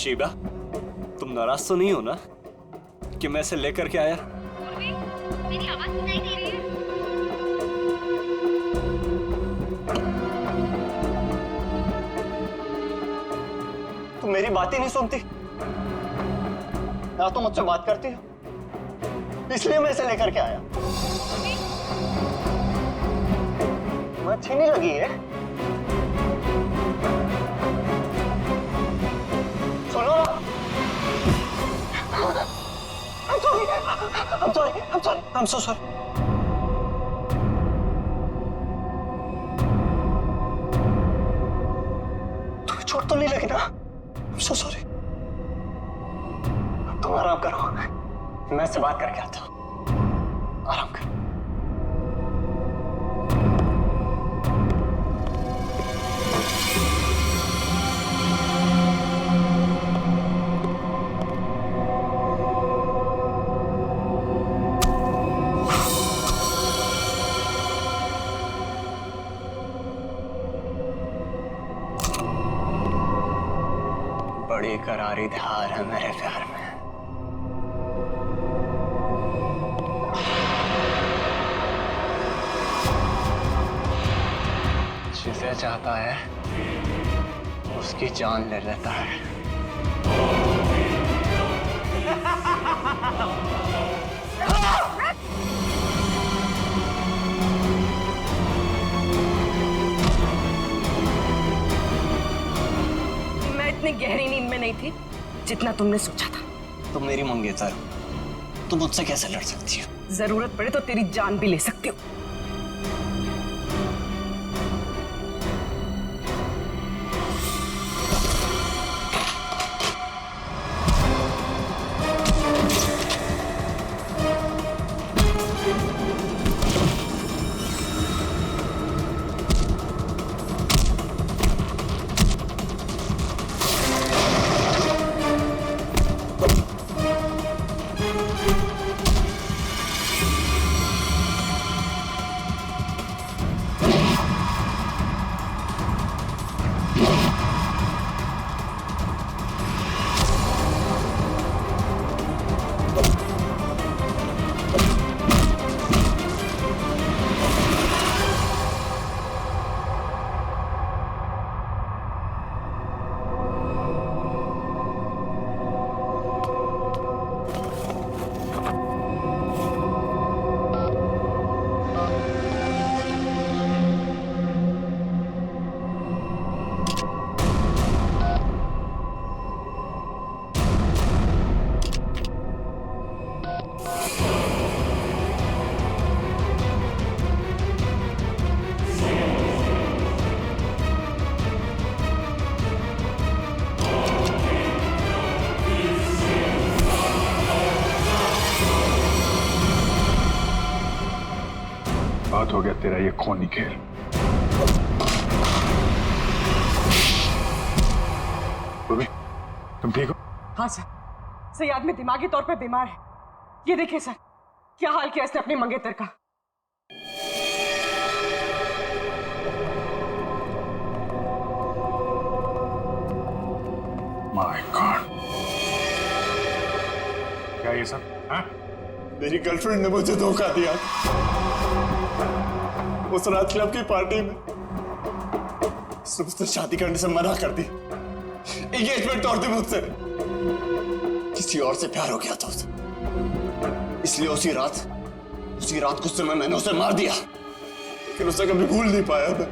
शीबा, तुम नाराज तो नहीं हो ना कि मैं इसे लेकर के आया? मेरी आवाज सुनाई दे रही है? तुम मेरी बात ही नहीं सुनती, ना तो मुझसे बात करती हो, इसलिए मैं इसे लेकर के आया। तुम्हें अच्छी नहीं लगी है? सुनो, I'm so sorry. तुम्हें चोट तो नहीं लगी ना? I'm so sorry. तुम आराम करो, मैं इससे बात करके आता हूँ। आराम करो। बड़ी करारी धार है मेरे प्यार में। जिसे चाहता है उसकी जान ले लेता है। मैं इतनी गहरी नींद में नहीं थी जितना तुमने सोचा था। तुम मेरी मंगेतर हो, तुम मुझसे कैसे लड़ सकती हो? जरूरत पड़े तो तेरी जान भी ले सकती हो। बात हो गया तेरा ये खूनी खेल। रूबी, तुम ठीक हो? हाँ सर, सही आदमी दिमागी तौर पे बीमार है। ये देखिए सर, क्या हाल किया इसने अपने मंगेतर का। माय गॉड, क्या ये सब? हाँ? मेरी गर्लफ्रेंड ने मुझे धोखा दिया। उस रात क्लब की पार्टी में उसने मुझसे शादी करने से मना कर दी। एंगेजमेंट तोड़ दी मुझसे। किसी और से प्यार हो गया था उसे, इसलिए उसी रात गुस्से में मैंने उसे मार दिया। लेकिन उसे कभी भूल नहीं पाया मैं।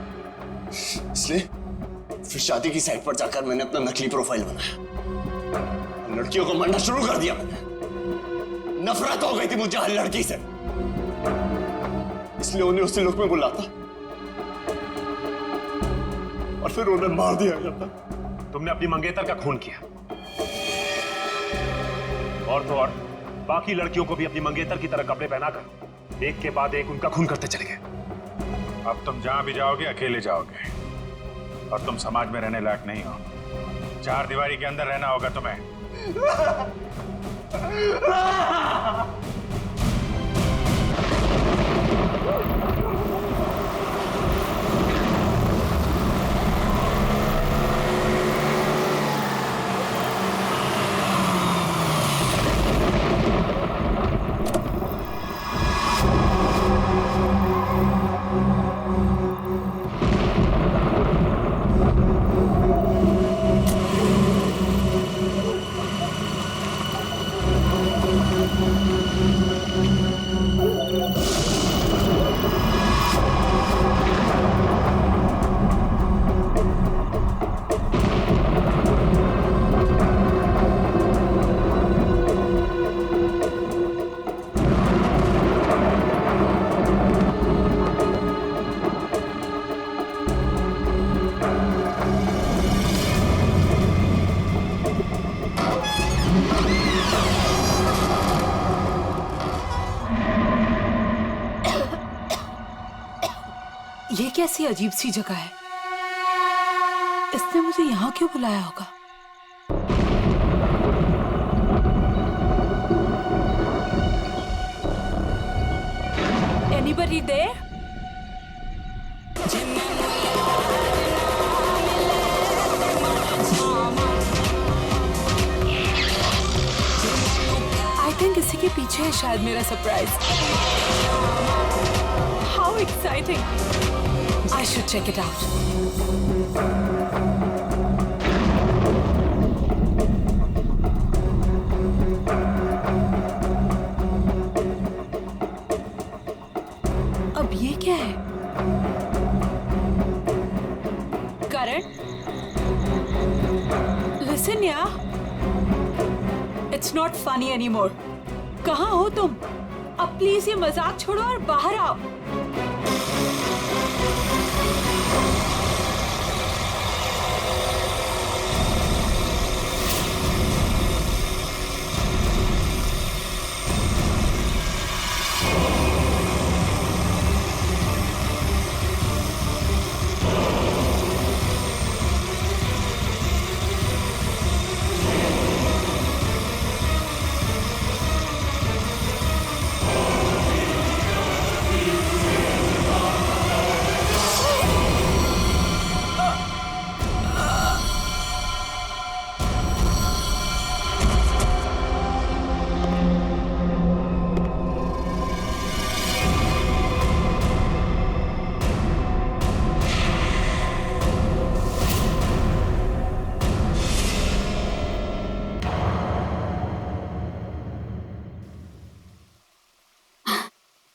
इसलिए फिर शादी की साइट पर जाकर मैंने अपना नकली प्रोफाइल बनाया। लड़कियों को मारना शुरू कर दिया मैंने। नफरत हो गई थी मुझे हर लड़की से, इसलिए उन्हें उसी लुक में बुलाता और फिर उन्हें मार दिया जाता। तुमने अपनी मंगेतर का खून किया, और तो और बाकी लड़कियों को भी अपनी मंगेतर की तरह कपड़े पहनाकर एक के बाद एक उनका खून करते चले गए। अब तुम जहां भी जाओगे अकेले जाओगे, और तुम समाज में रहने लायक नहीं हो। चार दीवारी के अंदर रहना होगा तुम्हें। ये कैसी अजीब सी जगह है? इसने मुझे यहाँ क्यों बुलाया होगा? Anybody there? I think इसी के पीछे है शायद मेरा surprise. How exciting! I should check it out. अब ये क्या है? करण? Listen यार, it's not funny anymore. कहाँ हो तुम? अब प्लीज ये मजाक छोड़ो और बाहर आओ।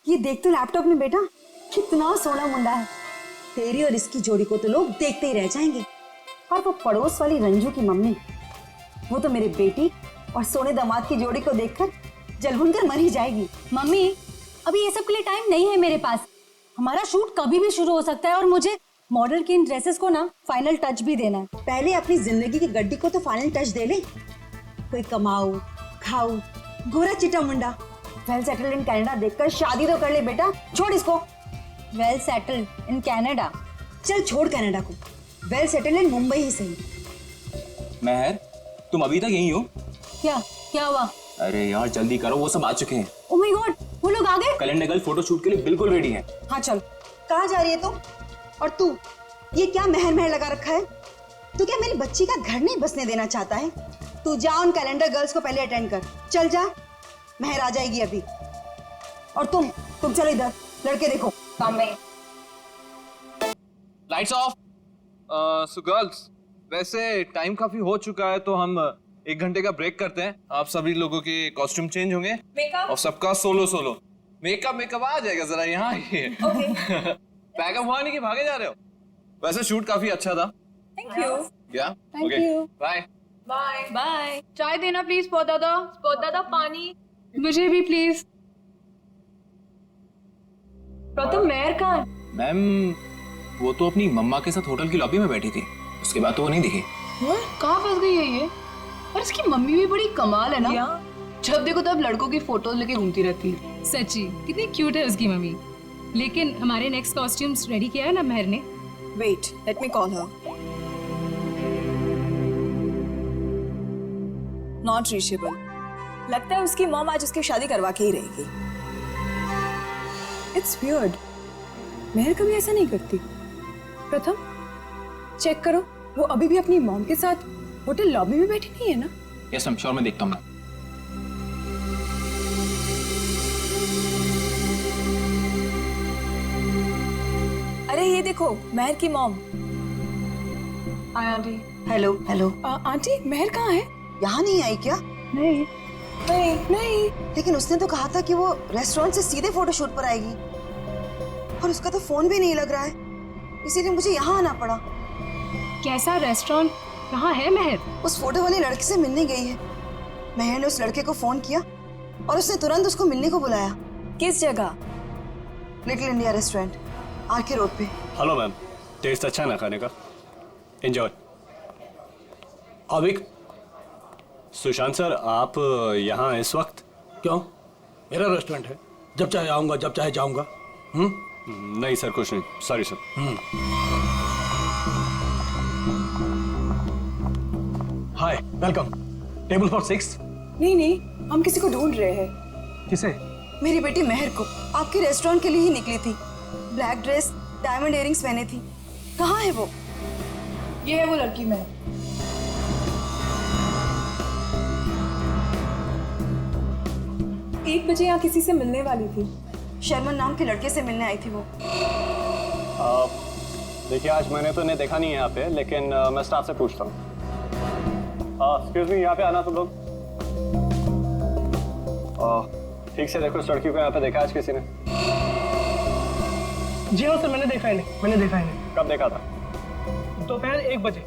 ये देख तो लैपटॉप में बेटा, कितना सोना मुंडा है। तेरी और इसकी जोड़ी को तो लोग देखते ही रह जाएंगे। और वो पड़ोस वाली रंजू की मम्मी, वो तो मेरे बेटी और सोने दामाद की जोड़ी को देखकर जलभुन कर मर ही जाएगी। मम्मी, अभी ये सब के लिए टाइम नहीं है मेरे पास। हमारा शूट कभी भी शुरू हो सकता है और मुझे मॉडल की इन ड्रेसेस को ना फाइनल टच भी देना है। पहले अपनी जिंदगी की गड्डी को तो फाइनल टच दे ले। कोई कमाऊ खाऊ गोरा चिटा मुंडा वेल सेटल्ड इन कनाडा देखकर शादी तो कर ले बेटा। छोड़ इसको। Well settled in Canada? चल छोड़ कनाडा को, वेल सेटल्ड इन मुंबई ही सही। महर, तुम अभी तक यहीं हो? क्या हुआ? अरे यार जल्दी करो, वो सब आ चुके हैं। ओह माय गॉड, वो लोग आ गए? कैलेंडर गर्ल फोटो शूट के लिए बिल्कुल रेडी है। हाँ चल। कहाँ जा रही है तुम? और तू ये क्या महर महर लगा रखा है? तू क्या मेरी बच्ची का घर नहीं बसने देना चाहता है? तू जा उन कैलेंडर गर्ल्स को पहले अटेंड कर। चल जा, महर आ जाएगी अभी। और तुम चलो इधर, लड़के देखो। Lights off. सो गर्ल्स, वैसे टाइम काफी हो चुका है तो हम 1 घंटे का ब्रेक करते हैं। आप सभी लोगों के कॉस्ट्यूम चेंज होंगे और सबका सोलो मेकअप आ जाएगा। जरा यहाँ आइए। पैकअप हुआ नहीं कि भागे जा रहे हो? वैसे शूट काफी अच्छा था। Thank you. क्या? Thank you. Bye bye. चाय देना प्लीज। स्पॉट दादा पानी मुझे भी प्लीज। प्रथम महर कहाँ है? मैम, वो तो अपनी मम्मा के साथ होटल की लॉबी में बैठी थी, उसके बाद तो वो नहीं दिखी। कहाँ फंस गई है ये? और इसकी मम्मी भी बड़ी कमाल है ना। जब देखो तब लड़कों की फोटोज लेके घूमती रहती है। सच्ची कितनी क्यूट है उसकी मम्मी। लेकिन हमारे नेक्स्ट कॉस्ट्यूम्स रेडी किया है ना महर ने? Wait, let me call her. Not reachable. लगता है उसकी मॉम आज उसकी शादी करवा के ही रहेगी। इट्स वियर्ड, महर कभी ऐसा नहीं करती। प्रथम चेक करो, वो अभी भी अपनी मॉम के साथ होटल लॉबी में बैठी नहीं है ना? यस मैम, श्योर, मैं देखता हूँ। अरे ये देखो, महर की mom. Hi aunty. Hello hello. Aunty, Mehar कहाँ है? यहाँ नहीं आई क्या? नहीं। लेकिन उसने तो कहा था कि वो रेस्टोरेंट से सीधे फोटोशूट पर आएगी, और उसका तो फोन भी नहीं लग रहा है, इसीलिए मुझे यहाँ आना पड़ा। कैसा रेस्टोरेंट? कहाँ है महर? उस फोटो वाले लड़के से मिलने गई है। महर ने उस लड़के को फोन किया और उसने तुरंत उसको मिलने को बुलाया। किस जगह? Little India restaurant, RK road पे। हेलो मैम, टेस्ट अच्छा ना खाने का? एंजॉय। अभिक, सुशांत सर, आप यहाँ इस वक्त? क्यों? मेरा रेस्टोरेंट है, जब चाहे आऊंगा, जब चाहे जाऊंगा। नहीं सर, कुछ नहीं, sorry sir. Hi, welcome. Table for 6। नहीं, हम किसी को ढूंढ रहे हैं। किसे? मेरी बेटी मेहर को। आपके रेस्टोरेंट के लिए ही निकली थी। ब्लैक ड्रेस, डायमंड इयरिंग्स पहने थी। कहाँ है वो? ये है वो लड़की मैं। 1 बजे यहाँ किसी से मिलने वाली थी। शर्मन नाम के लड़के से मिलने आई थी वो। देखिए, आज मैंने तो इन्हें देखा नहीं है यहाँ पे, लेकिन मैं स्टाफ से पूछता हूँ। एक्सक्यूज मी, यहाँ पे आना तुम लोग। ठीक से देखो, इस लड़की को यहाँ पे देखा आज किसी ने? जी हाँ सर, मैंने देखा है। कब देखा था? दोपहर 1 बजे।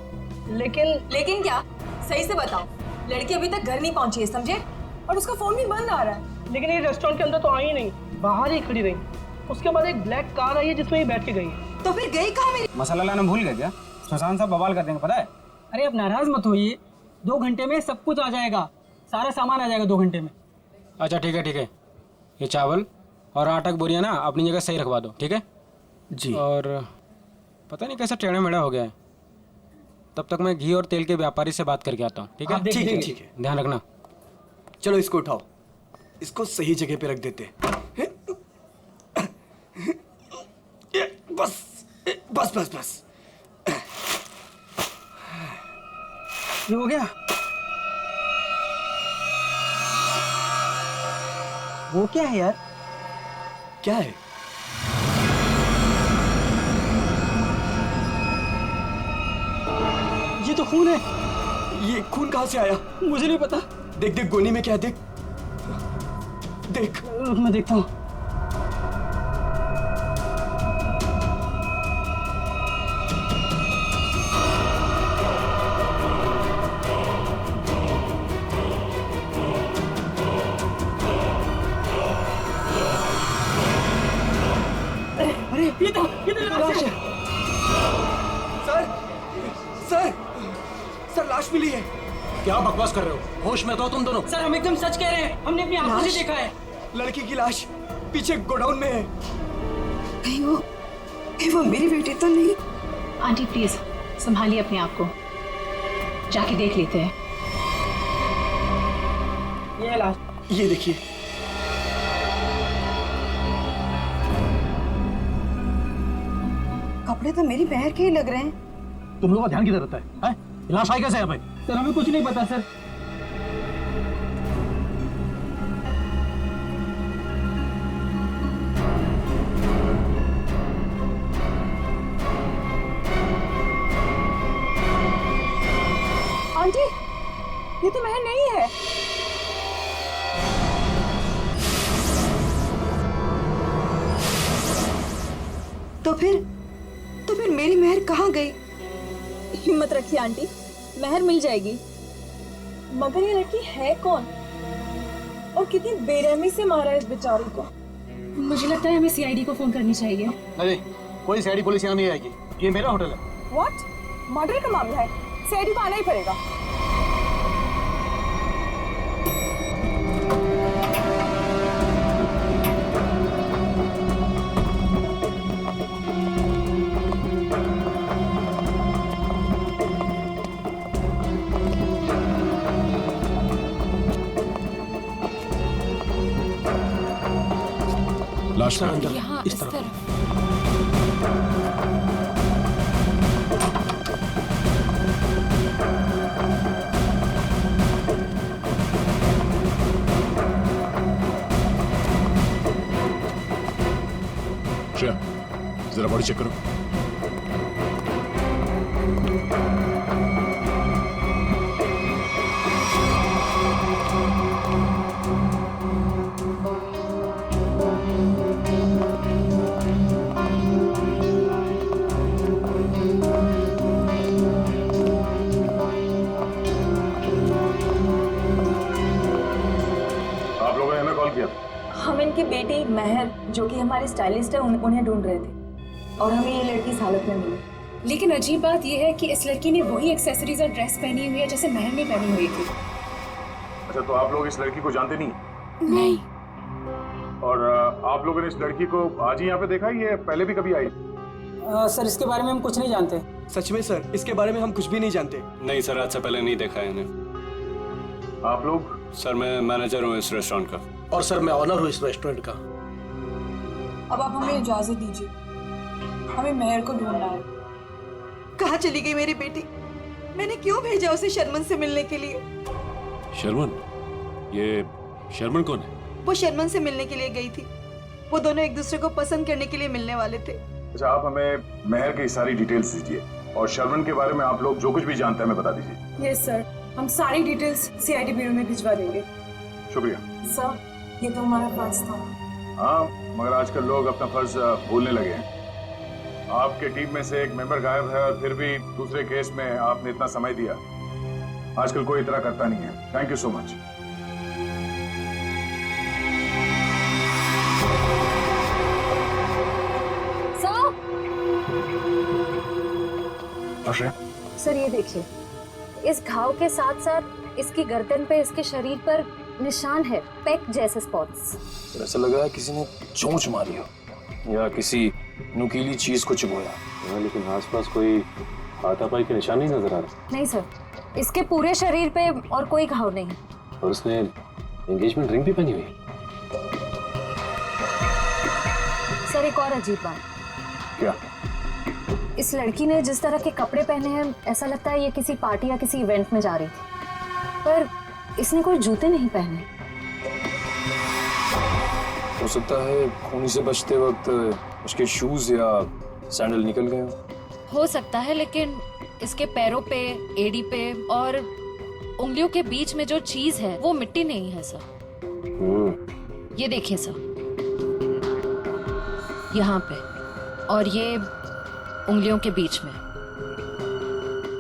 लेकिन क्या? सही से बताओ। लड़की अभी तक घर नहीं पहुंची है, समझे? और उसका फोन भी बंद आ रहा है। लेकिन ये रेस्टोरेंट के अंदर तो आई नहीं, बाहर ही खड़ी रही। उसके बाद एक ब्लैक कार आई है जिसमें ये बैठ के गई है। तो फिर गई कहाँ मेरी? मसाला लाना भूल गए क्या? सुशांत साहब बवाल कर देंगे, पता है? अरे अब नाराज मत होइए, 2 घंटे में सब कुछ आ जाएगा, सारा सामान आ जाएगा 2 घंटे में। अच्छा ठीक है। ये चावल और आटा की बोरियां ना अपनी जगह सही रखवा दो, ठीक है जी। और पता नहीं कैसा टेढ़ा मेढ़ा हो गया है। तब तक मैं घी और तेल के व्यापारी से बात करके आता हूँ, ठीक है? ठीक है। ध्यान रखना। चलो इसको उठाओ, इसको सही जगह पे रख देते हैं। बस। ये हो गया। वो क्या है यार? क्या है? ये तो खून है। ये खून कहाँ से आया? मुझे नहीं पता। देख गोनी में क्या है, देख। मैं देखता हूँ। ये तो लाश है। सर लाश मिली है। क्या बकवास कर रहे हो? होश में तो तुम दोनों। सर हम एकदम सच कह रहे हैं, हमने अपनी आंखों से देखा है। लड़की की लाश पीछे गोडाउन में है। कहीं वो मेरी बेटी तो नहीं? आंटी प्लीज संभालिए अपने आप को, जाके देख लेते हैं। ये है लाश। ये देखिए। कपड़े तो मेरी बहन के ही लग रहे हैं। तुम लोग का ध्यान किधर रहता है? लाश आई कैसे है भाई? सर हमें कुछ नहीं पता सर। आंटी, ये तो महल नहीं है। तो फिर मेरी मेहर कहाँ गई? हिम्मत रखिए आंटी, महर मिल जाएगी। मगर ये लड़की है कौन और कितनी बेरहमी से मारा है इस बेचारी को? मुझे लगता है हमें सीआईडी को फोन करनी चाहिए। नहीं, कोई सीआईडी पुलिस यहाँ नहीं आएगी, ये मेरा होटल है। व्हाट? मर्डर का मामला है, सीआईडी को आना ही पड़ेगा। लाश का अंदर यहाँ इस तरफ। श्रेया, जरा बॉडी चेक करो। आप लोगों ने हमें कॉल किया? हम इनकी बेटी महर, जो कि हमारी स्टाइलिस्ट है, उन्हें ढूंढ रहे थे और हमें ये लड़की इस हालत में मिली। लेकिन अजीब बात यह है कि इस लड़की ने वही एक्सेसरीज और ड्रेस पहनी हुई है जैसे महर ने पहनी हुई थी। अच्छा, तो आप लोग इस लड़की को जानते नहीं? नहीं। और आप लोगों ने इस लड़की को आज ही यहाँ पे देखा, ये पहले भी कभी आई? सर इसके बारे में हम कुछ नहीं जानते। सच में सर, इसके बारे में हम कुछ भी नहीं जानते। नहीं सर, आज से पहले नहीं देखा है इन्हें। आप लोग? सर मैं मैनेजर हूँ इस रेस्टोरेंट का। और सर मैं ऑनर हूँ इस रेस्टोरेंट का। अब आप हमें इजाजत दीजिए, हमें मेहर को ढूंढना है। कहाँ चली गई मेरी बेटी? मैंने क्यों भेजा उसे शर्मन से मिलने के लिए? शर्मन? ये शर्मन कौन है? वो शर्मन से मिलने के लिए गई थी। वो दोनों एक दूसरे को पसंद करने के लिए मिलने वाले थे। अच्छा, आप हमें मेहर की सारी डिटेल्स दीजिए और शर्मन के बारे में आप लोग जो कुछ भी जानते हैं हमें बता दीजिए। यस सर, हम सारी डिटेल्स सीआईडी ब्यूरो में भिजवा देंगे। शुक्रिया सर, ये तो हमारा फर्ज था। हाँ, मगर आजकल लोग अपना फर्ज भूलने लगे हैं। आपके टीम में से एक मेंबर गायब है और फिर भी दूसरे केस में आपने इतना समय दिया। आजकल कोई इतना करता नहीं है। Thank you so much. Sir ये देखिए, इस घाव के साथ साथ इसकी गर्दन पे, इसके शरीर पर निशान है, पेक जैसे स्पॉट्स। ऐसा लग रहा है किसी ने चोंच मारी हो या किसी नुकीली चीज को चुभोया। लेकिन आसपास कोई हाथापाई के निशान नहीं नजर आ रहा। नहीं सर, इसके पूरे शरीर पे और कोई घाव नहीं। और उसने एंगेजमेंट रिंग भी पहनी हुई। सर एक और अजीब बात। क्या? इस लड़की ने जिस तरह के कपड़े पहने हैं, ऐसा लगता है ये किसी पार्टी या किसी इवेंट में जा रही थी। पर इसने कोई जूते नहीं पहने। हो सकता है खूनी से बचते वक्त उसके शूज या सैंडल निकल गए हो सकता है, लेकिन इसके पैरों पे, एड़ी पे और उंगलियों के बीच में जो चीज है वो मिट्टी नहीं है सर। ये देखिए सर, यहाँ पे और ये उंगलियों के बीच में।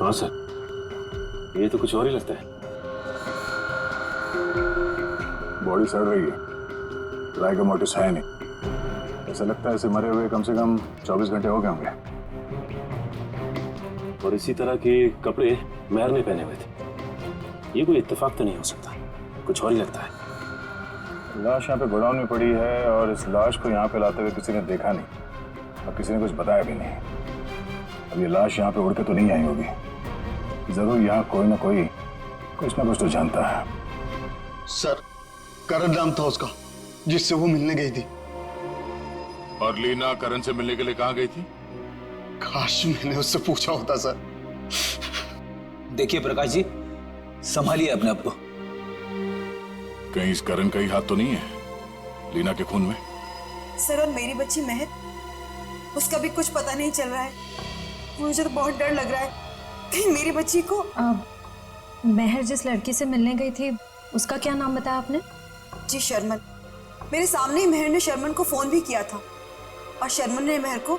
हाँ सर, ये तो कुछ और ही लगता है। बॉडी सड़ रही है, राइगर मोटिस है नहीं। ऐसा लगता है इसे मरे हुए कम से कम 24 घंटे हो गए होंगे। और इसी तरह के कपड़े मेहर ने पहने हुए थे। ये कोई इत्तेफाक तो नहीं हो सकता, कुछ और ही लगता है। लाश यहाँ पे गोडाउन में पड़ी है और इस लाश को यहाँ पे लाते हुए किसी ने देखा नहीं और किसी ने कुछ बताया भी नहीं। अब ये लाश यहाँ पे उड़ के तो नहीं आई होगी। जरूर यहाँ कोई ना कोई कुछ ना कुछ तो जानता है। सर, करण नाम था उसका जिससे वो मिलने गई थी। और लीना करण से मिलने के लिए कहाँ गई थी? काश मैंने उससे पूछा होता सर। देखिए प्रकाश जी, संभालिए अपने आप को। कहीं इस करण का ही हाथ तो नहीं है लीना के खून में? सर, और मेरी बच्ची महक, उसका भी कुछ पता नहीं चल रहा है। मुझे तो बहुत डर लग रहा है कहीं मेरी बच्ची को। मेहर जिस लड़की से मिलने गई थी, उसका क्या नाम बताया आपने? जी शर्मन। मेरे सामने ही मेहर ने शर्मन को फोन भी किया था और शर्मन ने मेहर को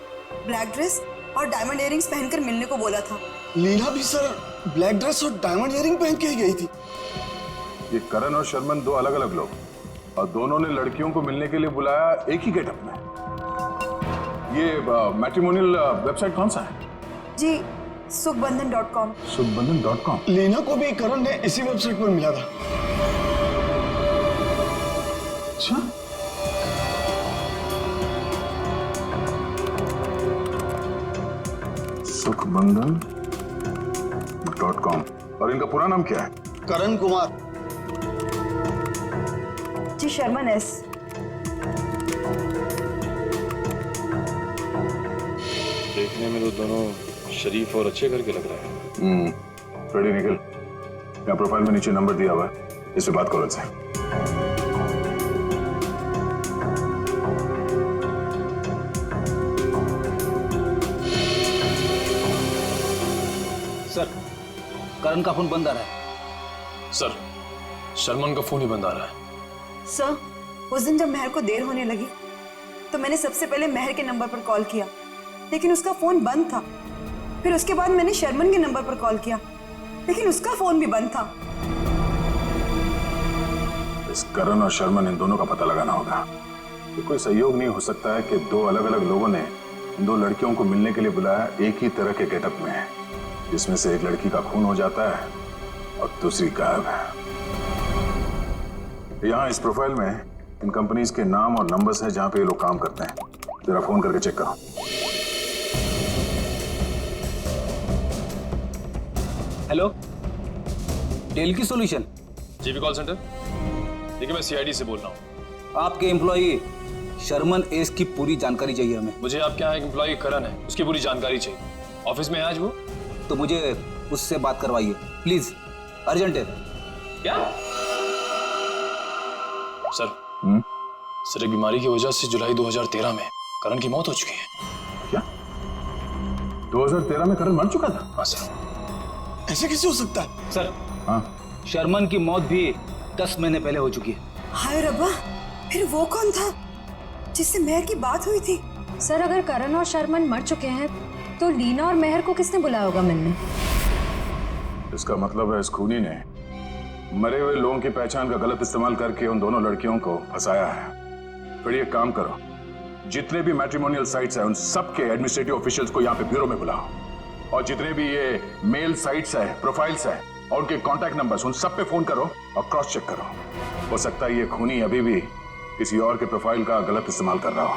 ब्लैक ड्रेस और डायमंड इयरिंग्स पहनकर मिलने को बोला था। लीना भी सर ब्लैक ड्रेस और डायमंड इयरिंग पहन के ही गई थी। ये करण और शर्मन दो अलग अलग लोग और दोनों ने लड़कियों को मिलने के लिए बुलाया एक ही गेटअप में। ये मैट्रिमोनियल वेबसाइट कौन सा है? जी सुखबंधन.com। सुखबंधन.com। लीना को भी करण ने इसी वेबसाइट पर मिला था। अच्छा, सुखबंधन.com। और इनका पूरा नाम क्या है? करण कुमार। जी शर्मन एस। देखने में तो दोनों शरीफ और अच्छे घर के लग रहे हैं। रेडी निकल। यहाँ प्रोफाइल में नीचे नंबर दिया हुआ है, इससे बात करो इनसे। सर, करण का फोन बंद आ रहा है। सर, शर्मन का फोन ही बंद आ रहा है। सर, उस दिन जब मेहर को देर होने लगी तो मैंने सबसे पहले मेहर के नंबर पर कॉल किया, लेकिन उसका फोन बंद था। फिर उसके बाद मैंने शर्मन के नंबर पर कॉल किया, लेकिन उसका फोन भी बंद था। इस करण और शर्मन इन दोनों का पता लगाना होगा। ये कोई सहयोग नहीं हो सकता है कि दो अलग अलग लोगों ने इन दो लड़कियों को मिलने के लिए बुलाया एक ही तरह के गेटअप में, जिसमें से एक लड़की का खून हो जाता है और दूसरी गायब है। यहाँ इस प्रोफाइल में इन कंपनीज के नाम और नंबर्स हैं जहां पे ये लोग काम करते हैं। जरा फोन करके चेक करो। हेलो, डेल की सॉल्यूशन। GP call centre. देखिए, मैं सीआईडी से बोल रहा हूँ। आपके एम्प्लॉई शर्मन एस की पूरी जानकारी चाहिए हमें। मुझे आपके यहाँ एक एम्प्लॉय करण है, उसकी पूरी जानकारी चाहिए। ऑफिस में है आज वो? तो मुझे उससे बात करवाइए प्लीज, अर्जेंट है। क्या सर? सर, एक बीमारी की वजह से जुलाई 2013 में करण की मौत हो चुकी है। क्या 2013 में करण मर चुका था? हाँ सर। ऐसे कैसे हो सकता है सर? हाँ, शर्मन की मौत भी 10 महीने पहले हो चुकी है। हाय रब्बा, फिर वो कौन था जिससे मेहर की बात हुई थी? सर, अगर करण और शर्मन मर चुके हैं तो लीना और मेहर को किसने बुलाया होगा मिलने? इसका मतलब है इस खूनी ने मरे हुए लोगों की पहचान का गलत इस्तेमाल करके उन दोनों लड़कियों को फंसाया है। फिर ये काम करो, जितने भी मैट्रिमोनियल साइट्स हैं उन सबके एडमिनिस्ट्रेटिव ऑफिशियल्स को यहाँ पे ब्यूरो में बुलाओ, और जितने भी ये मेल साइट्स है, प्रोफाइल्स है और उनके कॉन्टैक्ट नंबर्स, उन सब पे फोन करो और क्रॉस चेक करो। हो सकता है ये खूनी अभी भी किसी और के प्रोफाइल का गलत इस्तेमाल कर रहा हो।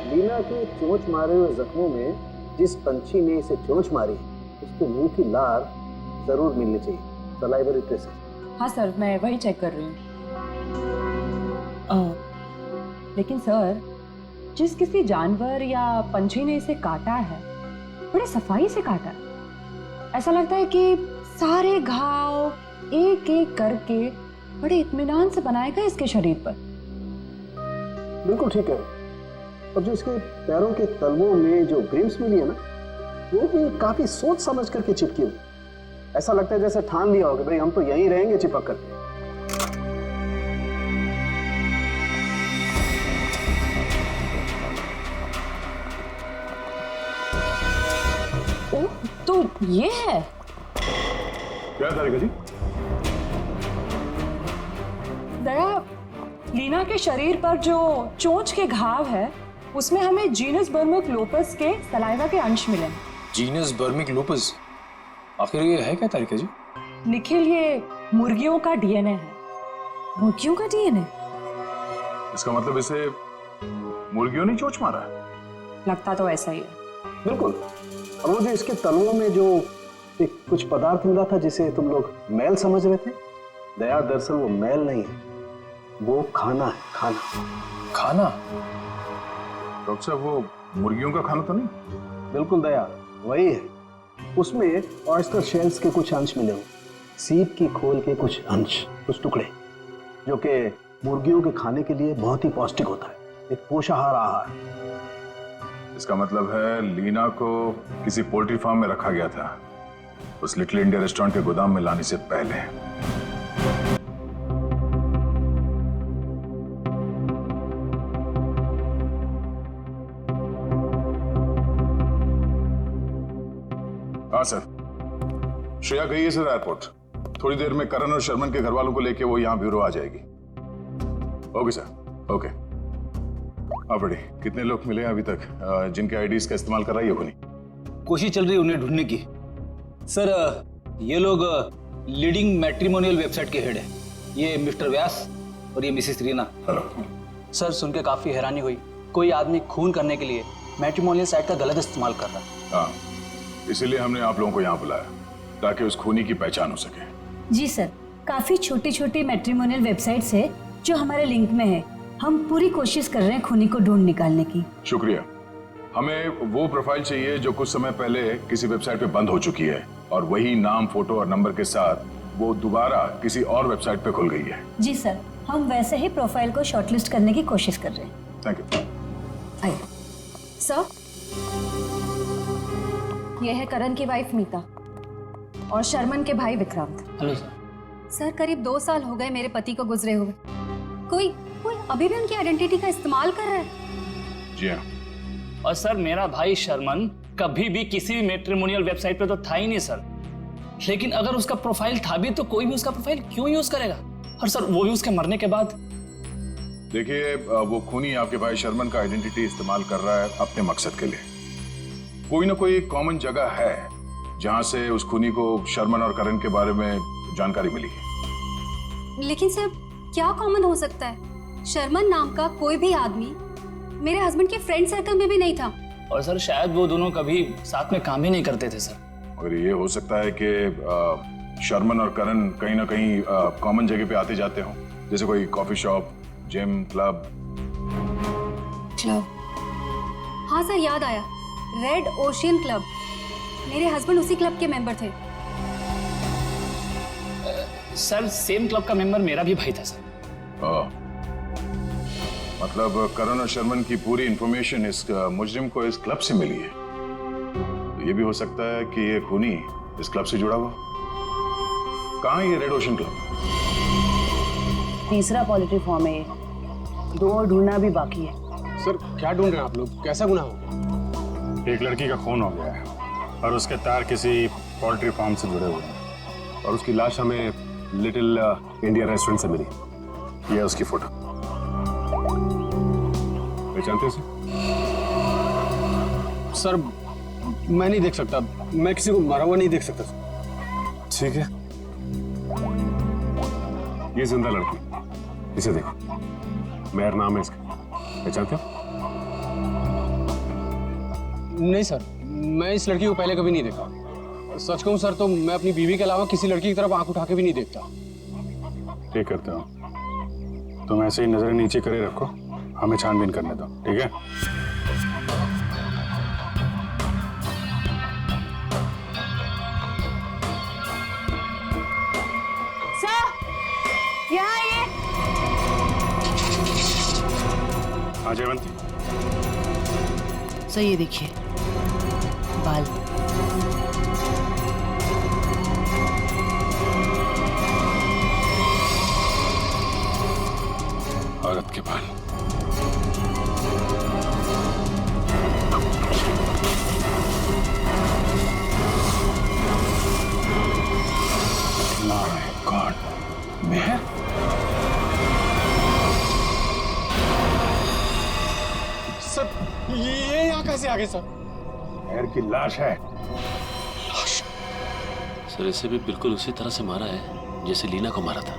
लीना के चोंच मारे हुए जख्मों में जिस पंछी ने इसे चोंच मारी उसके मुंह की लार जरूर मिलनी चाहिए, सलाइवरी ट्रेसेस। हाँ सर, मैं वही चेक कर रही हूँ। लेकिन सर, जिस किसी जानवर या पंछी ने इसे काटा है बड़े सफाई से काटा है। ऐसा लगता है कि सारे घाव एक एक करके बड़े इत्मीनान से बनाए गए इसके शरीर पर। बिल्कुल ठीक है। और जो इसके पैरों के तलवों में जो ग्रिम्स मिली है ना, वो भी काफी सोच समझ करके चिपकी हुई। ऐसा लगता है जैसे ठान लिया होगा भाई हम तो यहीं रहेंगे चिपक करके। ओह, तो ये है क्या तारिका जी? दया, लीना के शरीर पर जो चोंच के घाव है उसमें हमें जीनस बर्मिक लोपस के सलाइवा के अंश मिले। जीनस बर्मिक लोपस? आखिर ये है क्या तारिका जी? निखिल, ये मुर्गियों का डीएनए है। मुर्गियों का डीएनए? इसका मतलब इसे मुर्गियों ने चोंच मारा है? लगता तो ऐसा ही है। बिल्कुल। और वो जो इसके तलवों में जो एक कुछ पदार्थ मिला था जिसे तुम लोग मैल समझ रहे थे, दया दरअसल वो मैल नहीं है, वो खाना है। खाना? खाना? डॉक्टर साहब, वो मुर्गियों का खाना तो नहीं? बिल्कुल दया, वही है। उसमें ऑयस्टर शेल्स के कुछ अंश मिले हुए, सीप की खोल के कुछ अंश, कुछ टुकड़े, जो कि मुर्गियों के खाने के लिए बहुत ही पौष्टिक होता है, एक पोषाहार आहार। इसका मतलब है लीना को किसी पोल्ट्री फार्म में रखा गया था, उस लिटिल इंडिया रेस्टोरेंट के गोदाम में लाने से पहले। हाँ सर, श्रेया गई है सर एयरपोर्ट। थोड़ी देर में करण और शर्मन के घर वालों को लेके वो यहाँ ब्यूरो आ जाएगी। Okay sir, okay. हाँ बड़ी, कितने लोग मिले हैं अभी तक जिनके आईडीज का इस्तेमाल कर रही है? कोई कोशिश चल रही है उन्हें ढूंढने की। सर ये लोग लीडिंग मैट्रिमोनियल वेबसाइट के हेड है। ये मिस्टर व्यास और ये मिसेस रीना। सर सुन के काफी हैरानी हुई। कोई आदमी खून करने के लिए मैट्रिमोनियल साइट का गलत इस्तेमाल कर रहा है। हाँ, इसीलिए हमने आप लोगों को यहाँ बुलाया ताकि उस खूनी की पहचान हो सके। जी सर, काफी छोटी छोटी मैट्रिमोनियल वेबसाइट्स है जो हमारे लिंक में है। हम पूरी कोशिश कर रहे हैं खूनी को ढूंढ निकालने की। शुक्रिया। हमें वो प्रोफाइल चाहिए जो कुछ समय पहले किसी वेबसाइट पे बंद हो चुकी है और वही नाम, फोटो और नंबर के साथ वो दोबारा किसी और वेबसाइट पे खुल गई है। जी सर, हम वैसे ही प्रोफाइल को शॉर्टलिस्ट करने की कोशिश कर रहे हैं। Thank you. आइए सर, यह है करण की वाइफ मीता और शर्मन के भाई विक्रांत। Hello sir. सर करीब 2 साल हो गए मेरे पति को गुजरे हुए। कोई अभी भी उनकी आइडेंटिटी का इस्तेमाल कर रहा है। जी हाँ। और सर मेरा भाई शर्मन कभी भी किसी भी मैट्रिमोनियल वेबसाइट पे तो था ही नहीं सर। लेकिन अगर उसका प्रोफाइल था भी तो कोई भी उसका प्रोफाइल क्यों यूज करेगा? और सर वो भी उसके मरने के बाद। देखिए, वो खूनी आपके भाई शर्मन का आइडेंटिटी इस्तेमाल कर रहा है अपने मकसद के लिए। कोई ना कोई कॉमन जगह है जहां से उस खूनी को शर्मन और करण के बारे में जानकारी मिली है। लेकिन सर क्या कॉमन हो सकता है? शर्मन नाम का कोई भी आदमी मेरे हस्बैंड के फ्रेंड सर्कल में भी नहीं था। और सर शायद वो दोनों कभी साथ में काम ही नहीं करते थे सर। और ये हो सकता है कि शर्मन और करण कहीं ना कहीं कॉमन जगह पे आते जाते हों, जैसे कोई कॉफी शॉप, जिम, क्लब। हाँ सर, याद आया, रेड ओशियन क्लब। मेरे हस्बैंड उसी क्लब के मेंबर थे। सर सेम क्लब का मेंबर मेरा भी भाई था सर। मतलब करण और शर्मन की पूरी इंफॉर्मेशन इस मुजरिम को इस क्लब से मिली है। तो ये भी हो सकता है कि ये खूनी इस क्लब से जुड़ा हुआ। कहाँ है ये रेड ओशन क्लब? तीसरा पॉजिटिव फॉर्म है ये। 2 और ढूंढना भी बाकी है। सर क्या ढूंढ रहे हैं आप लोग? कैसा गुनाह हो गया? एक लड़की का खून हो गया है और उसके तार किसी पोल्ट्री फार्म से जुड़े हुए हैं और उसकी लाश हमें लिटिल इंडिया रेस्टोरेंट से मिली। यह उसकी फोटो। पहचानते हो सर मैं नहीं देख सकता, मैं किसी को मरा हुआ नहीं देख सकता। ठीक है, ये जिंदा लड़की, इसे देखो, मेहर नाम है इसका। पहचानते हो? नहीं सर, मैं इस लड़की को पहले कभी नहीं देखा। सच कहूं सर तो मैं अपनी बीवी के अलावा किसी लड़की की तरफ आंख उठा के भी नहीं देखता। ठीक करते हो, तुम ऐसे ही नजरें नीचे करे रखो, हमें छानबीन करने दो, ठीक है? सर यहाँ ये। हाँ जयवंती। सर ये देखिए बाल। औरत के बाल। गॉड, मेहर? सर ये यहाँ कैसे आ गए सर? मेहर की लाश है। सर इसे भी बिल्कुल उसी तरह से मारा है जैसे लीना को मारा था।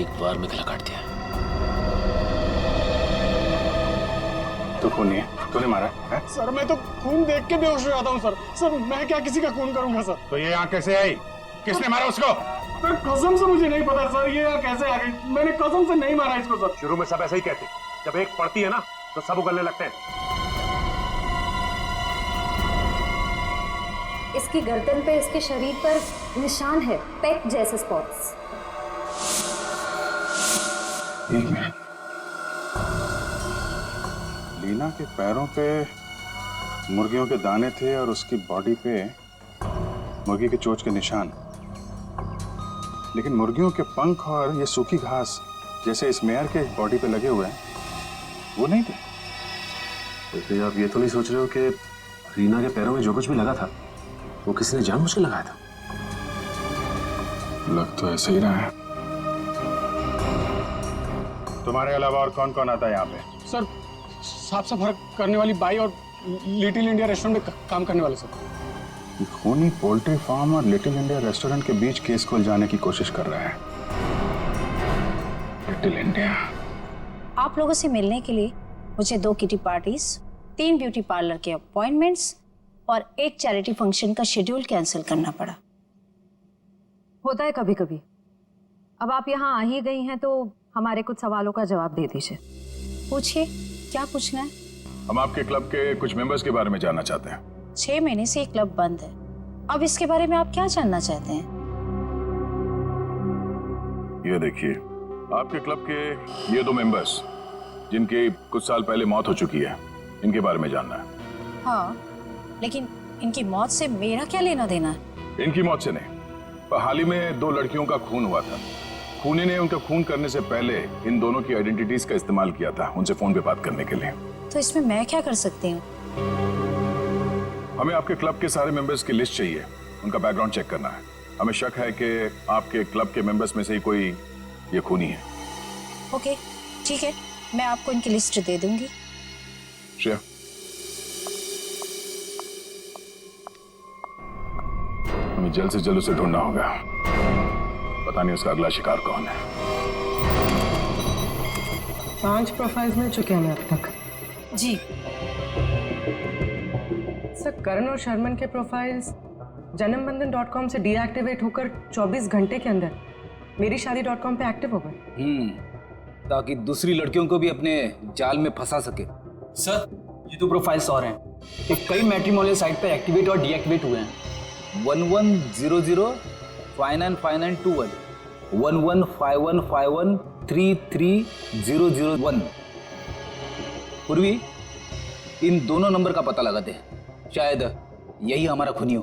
एक बार में गला काट दिया। तो खून नहीं है, तूने मारा है? सर मैं तो खून देख के बेहोश हो जाता हूँ सर। सर मैं क्या किसी का खून करूंगा सर? तो ये यहाँ कैसे आई? किसने मारा उसको? सर कसम से मुझे नहीं पता सर, ये यहाँ कैसे आ गई? मैंने कसम से नहीं मारा इसको सर। शुरू में सब ऐसे ही कहते, जब एक पड़ती है ना तो सब उगलने लगते हैं। इसकी गर्दन पे, इसके शरीर पर निशान है, पेट जैसे स्पॉट्स। एक मिनट, लीना के पैरों पे मुर्गियों के दाने थे और उसकी बॉडी पे मुर्गी के चोंच के निशान। लेकिन मुर्गियों के पंख और ये सूखी घास जैसे इस मेयर के बॉडी पे लगे हुए हैं वो नहीं थे। तो आप ये तो नहीं सोच रहे हो कि रीना के पैरों में जो कुछ भी लगा था वो किसी ने जानबूझ के लगाया था? लग तो ऐसे ही रहा है। तुम्हारे अलावा और कौन कौन आता है यहाँ पे? सर साफ सफाई करने वाली बाई और लिटिल इंडिया रेस्टोरेंट में काम करने वाले सर। खूनी पोल्ट्री फार्म और लिटिल इंडिया रेस्टोरेंट के बीच केस खोल जाने की कोशिश कर रहा है। Little India. आप लोगों से मिलने के लिए मुझे 2 किटी पार्टीज, 3 ब्यूटी पार्लर के अपॉइंटमेंट्स और 1 चैरिटी फंक्शन का शेड्यूल कैंसिल करना पड़ा। होता है कभी कभी। अब आप यहाँ आ ही गई हैं तो हमारे कुछ सवालों का जवाब दे दीजिए। पूछिए, क्या पूछना है? हम आपके क्लब के कुछ मेंबर्स के बारे में जानना चाहते हैं। 6 महीने से ये क्लब बंद है। अब इसके बारे में आप क्या जानना चाहते हैं? ये देखिए, आपके क्लब के ये 2 मेंबर्स जिनकी कुछ साल पहले मौत हो चुकी है, इनके बारे में जानना है। हाँ, लेकिन इनकी मौत से मेरा क्या लेना देना है? इनकी मौत से नहीं, पर हाल ही में 2 लड़कियों का खून हुआ था। खूनी ने उनका खून करने से पहले इन दोनों की आइडेंटिटीज का इस्तेमाल किया था उनसे फोन पे बात करने के लिए। तो इसमें मैं क्या कर सकती हूँ? हमें आपके क्लब के सारे मेंबर्स की लिस्ट चाहिए, उनका बैकग्राउंड चेक करना है। हमें शक है कि आपके क्लब के मेंबर्स में से ही कोई ये खूनी है। ओके, ठीक है, मैं आपको इनकी लिस्ट दे दूंगी। श्रेया, हमें जल्द से जल्द उसे ढूंढना होगा। पता नहीं उसका अगला शिकार कौन है। 5 प्रोफाइल्स मिल चुके हैं अब तक। जी सर, करण और शर्मन के प्रोफाइल्स janambandan.com से डीएक्टिवेट होकर 24 घंटे के अंदर मेरीशादी.com पे एक्टिव हो गए। ताकि दूसरी लड़कियों को भी अपने जाल में फंसा सके। सर, ये 2 प्रोफाइल्स और हैं। ये कई मैट्रिमोनियल साइट पे एक्टिवेट और डीएक्टिवेट हुए हैं। 1100 595921 115151 33001। पूर्वी, इन दोनों नंबर का पता लगाते हैं, शायद यही हमारा खूनी हो।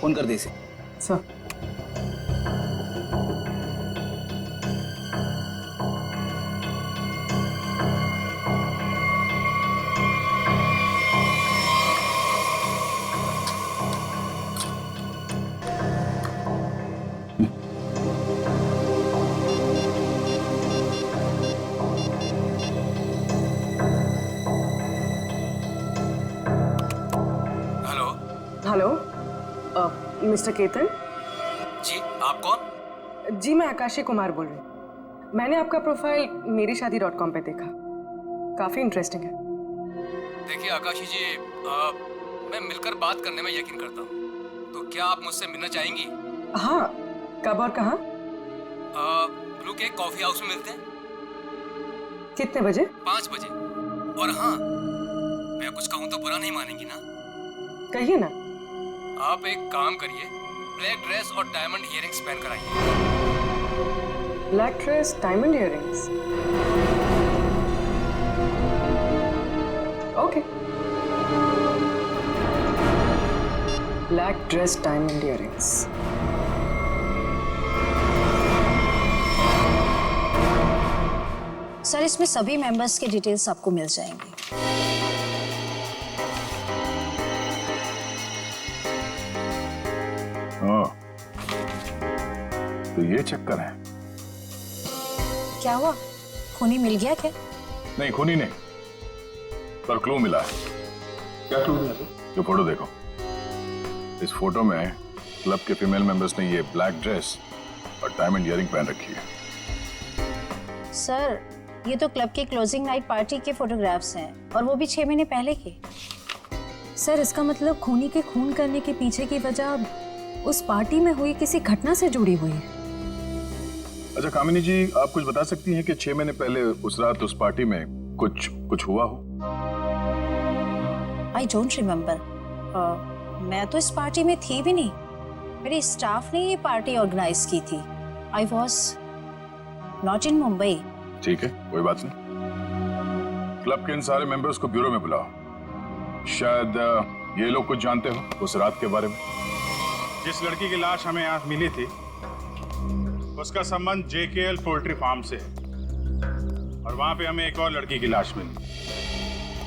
फोन कर दे इसे। सर, हेलो, मिस्टर केतन जी, आप कौन? जी, मैं आकाशी कुमार बोल रही हूँ। मैंने आपका प्रोफाइल मेरीशादी.com पे देखा, काफी इंटरेस्टिंग है। देखिए आकाशी जी, मैं मिलकर बात करने में यकीन करता हूँ, तो क्या आप मुझसे मिलना चाहेंगी? हाँ, कब और कहाँ? ब्लू केक कॉफी हाउस में मिलते हैं। कितने बजे? 5 बजे। और हाँ, मैं कुछ कहूँ तो बुरा नहीं मानेंगी ना? कहिए ना। आप एक काम करिए, ब्लैक ड्रेस और डायमंड इयररिंग्स पहन कर आइए। Black dress, diamond earrings. Okay. Black dress, diamond earrings. Sir, इसमें सभी मेंबर्स के डिटेल्स आपको मिल जाएंगे। तो ये चक्कर है। क्या हुआ, खूनी मिल गया क्या? नहीं, खूनी नहीं, पर क्लू मिला है। क्या क्लू मिला? जो फोटो देखो, इस फोटो में क्लब के फीमेल मेंबर्स ने ये ब्लैक ड्रेस और डायमंड इयररिंग पहन रखी है। सर, ये तो क्लब की क्लोजिंग नाइट पार्टी के फोटोग्राफ्स हैं, और वो भी 6 महीने पहले के। सर, इसका मतलब खूनी के खून करने के पीछे की वजह उस पार्टी में हुई किसी घटना से जुड़ी हुई है। अच्छा कामिनी जी, आप कुछ बता सकती हैं कि 6 महीने पहले उस रात उस पार्टी में कुछ हुआ हो? I don't remember. मैं तो इस पार्टी में थी भी नहीं। मेरे स्टाफ ने ये पार्टी ऑर्गेनाइज की थी। I was not in Mumbai. ठीक है, कोई बात नहीं। क्लब के इन सारे मेंबर्स को ब्यूरो में बुलाओ। शायद ये लोग कुछ जानते हो उस रात के बारे में। जिस लड़की की लाश हमें यहाँ मिली थी, उसका संबंध JKL पोल्ट्री फार्म से है, और वहां पे हमें एक और लड़की की लाश मिली,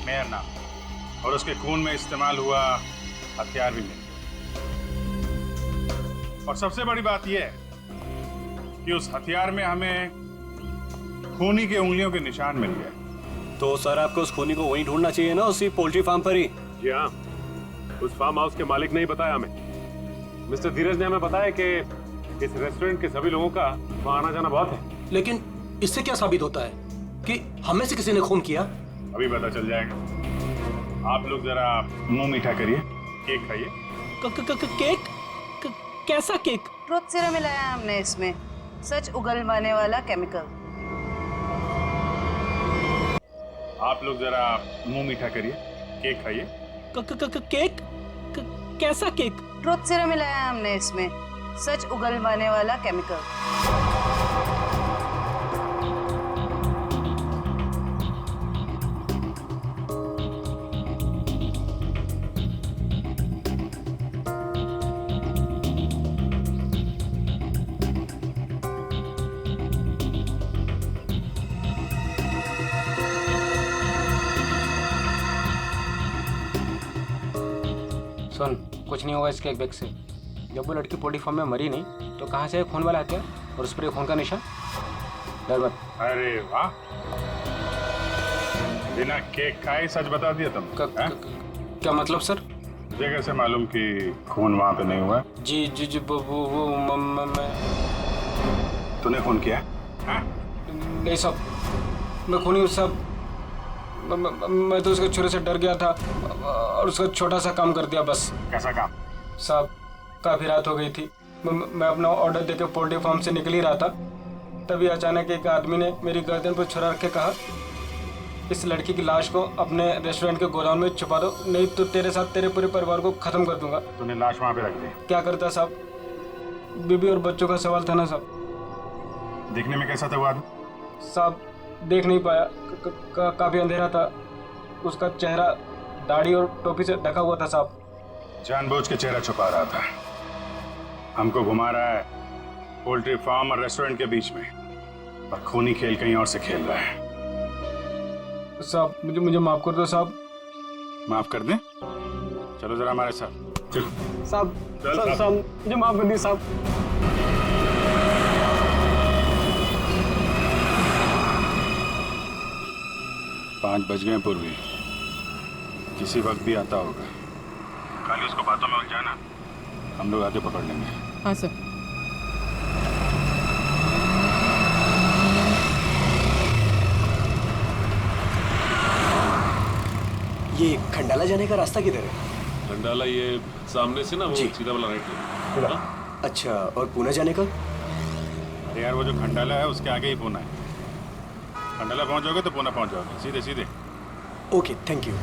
मेहर नाम, और उसके खून में इस्तेमाल हुआ हथियार भी मिले। और सबसे बड़ी बात यह है कि उस हथियार में हमें खूनी के उंगलियों के निशान मिल गए। तो सर, आपको उस खूनी को वहीं ढूंढना चाहिए ना, उसी पोल्ट्री फार्म पर ही। जी हाँ, उस फार्म हाउस के मालिक ने ही बताया हमें। मिस्टर धीरज ने हमें बताया कि इस रेस्टोरेंट के सभी लोगों का वहां आना जाना बहुत है। लेकिन इससे क्या साबित होता है कि हमें से किसी ने खून किया? अभी पता चल जाएगा। आप लोग जरा मुंह मीठा करिए, केक खाइए। केक? कैसा केक? ट्रुथ सीरम मिलाया है हमने इसमें, सच उगलवाने वाला केमिकल। आप लोग जरा मुंह मीठा करिए, केक खाइए। केक? कैसा केक? ट्रुथ सीरम मिलाया है हमने इसमें, सच उगलवाने वाला केमिकल। सुन, कुछ नहीं होगा इस केक बैग से। जब वो लड़की पोल्ट्री फार्म में मरी नहीं तो कहाँ से खून वाला हथियार और उस पर खून का निशान? डर मत। अरे वाह, बिना केक खाए सच बता दिया तुम। क्या मतलब सर? मुझे कैसे मालूम कि खून वहां पे नहीं हुआ? जी जी जी वो मैं तूने खून किया? नहीं साहब, मैं खूनी हूँ साहब। मैं तो उसके छुरे से डर गया था और उसका छोटा सा काम कर दिया बस। कैसा काम? साहब, काफी रात हो गई थी। मैं अपना ऑर्डर देके पोल्ट्री फार्म से निकल ही रहा था, तभी अचानक एक आदमी ने मेरी गर्दन पर छुरा रख के कहा, इस लड़की की लाश को अपने रेस्टोरेंट के गोदाम में छुपा दो, नहीं तो तेरे साथ तेरे पूरे परिवार को खत्म कर दूंगा। तूने लाश वहां पे रख दी? क्या करता साहब, बीबी और बच्चों का सवाल था ना साहब। दिखने में कैसा था वो आदमी? साहब, देख नहीं पाया, काफी अंधेरा था। उसका चेहरा दाढ़ी और टोपी से ढका हुआ था साहब। जानबूझ के चेहरा छुपा रहा था, हमको घुमा रहा है पोल्ट्री फार्म और रेस्टोरेंट के बीच में, और खूनी खेल कहीं और से खेल रहा है। साहब, मुझे माफ कर दो साहब। माफ कर दें? चलो जरा हमारे साथ चलो। साहब, मुझे माफ कर दीजिए साहब। 5 बज गए पूर्वी, किसी वक्त भी आता होगा। खाली उसको बातों में उलझाना, हम लोग आके पकड़ लेंगे। हाँ सर। ये खंडाला जाने का रास्ता किधर है? खंडाला ये सामने से ना, वो सीधा वाला राइट ले। अच्छा, और पुणे जाने का? अरे यार, वो जो खंडाला है उसके आगे ही पुणे है। खंडाला पहुंच जाओगे तो पुणे पहुंच जाओगे, सीधे सीधे। Okay, thank you.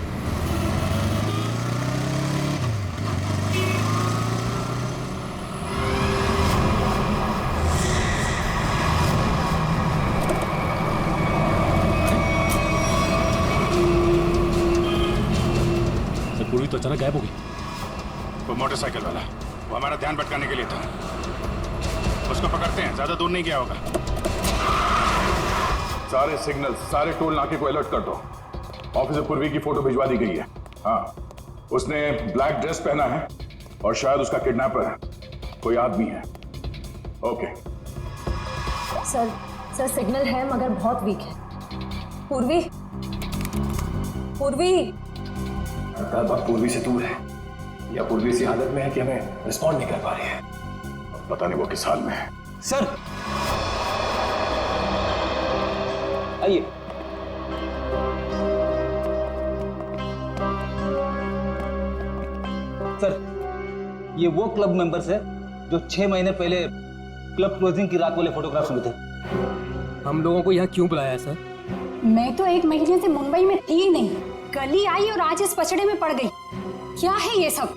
पूरी तो अचानक गायब हो गई। वो मोटरसाइकिल वाला, वो हमारा ध्यान भटकाने के लिए था। उसको पकड़ते हैं, ज्यादा दूर नहीं गया होगा। सारे सिग्नल, सारे टोल नाके को अलर्ट कर दो। ऑफिसर पूर्वी की फोटो भिजवा दी गई है। हाँ, उसने ब्लैक ड्रेस पहना है और शायद उसका किडनैपर कोई आदमी है। ओके सर सिग्नल है मगर बहुत वीक है। पूर्वी पूर्वी से दूर है या पूर्वी इसी हालत में है कि हमें रिस्पॉन्ड नहीं कर पा रही है। पता नहीं वो किस हाल में है। सर आइए। सर, ये वो क्लब मेंबर्स है जो 6 महीने पहले क्लब क्लोजिंग की रात वाले फोटोग्राफ्स में थे। हम लोगों को यहाँ क्यों बुलाया है सर? मैं तो 1 महीने से मुंबई में थी ही नहीं, कल ही आई और आज इस पचड़े में पड़ गई। क्या है ये सब?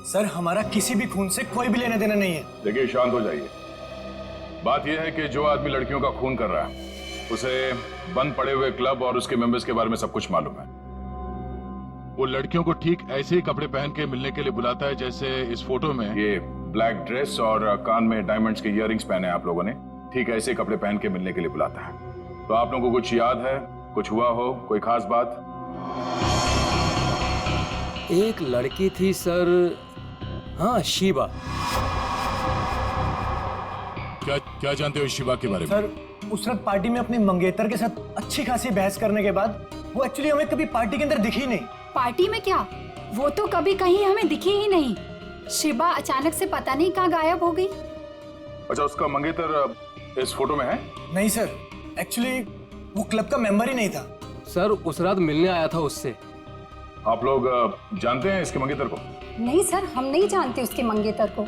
सर, हमारा किसी भी खून से कोई भी लेना देना नहीं है। देखिए, शांत हो जाइए। बात यह है कि जो आदमी लड़कियों का खून कर रहा है उसे बंद पड़े हुए क्लब और उसके मेंबर्स के बारे में सब कुछ मालूम है। वो लड़कियों को ठीक ऐसे ही कपड़े पहन के मिलने के लिए बुलाता है जैसे इस फोटो में। ये ब्लैक ड्रेस और कान में डायमंड्स के इयररिंग्स पहने आप लोगों ने, ठीक ऐसे ही कपड़े पहन के मिलने के लिए बुलाता है। तो आप लोगों को कुछ याद है, कुछ हुआ हो, कोई खास बात? एक लड़की थी सर, हाँ, शीबा। क्या जानते हो शिवा के बारे में? सर, उस रात पार्टी में अपनी मंगेतर के साथ अच्छी खासी बहस करने के बाद वो एक्चुअली हमें कभी पार्टी के अंदर दिखी नहीं। पार्टी में क्या? वो तो कभी कहीं हमें दिखी ही नहीं। शिबा अचानक से पता नहीं कहाँ गायब हो गई। अच्छा, उसका मंगेतर इस फोटो में है? नहीं सर, एक्चुअली वो क्लब का मेंबर ही नहीं था। सर उस रात मिलने आया था उससे। आप लोग जानते हैं इसके मंगेतर को? नहीं सर, हम नहीं जानते उसके मंगेतर को।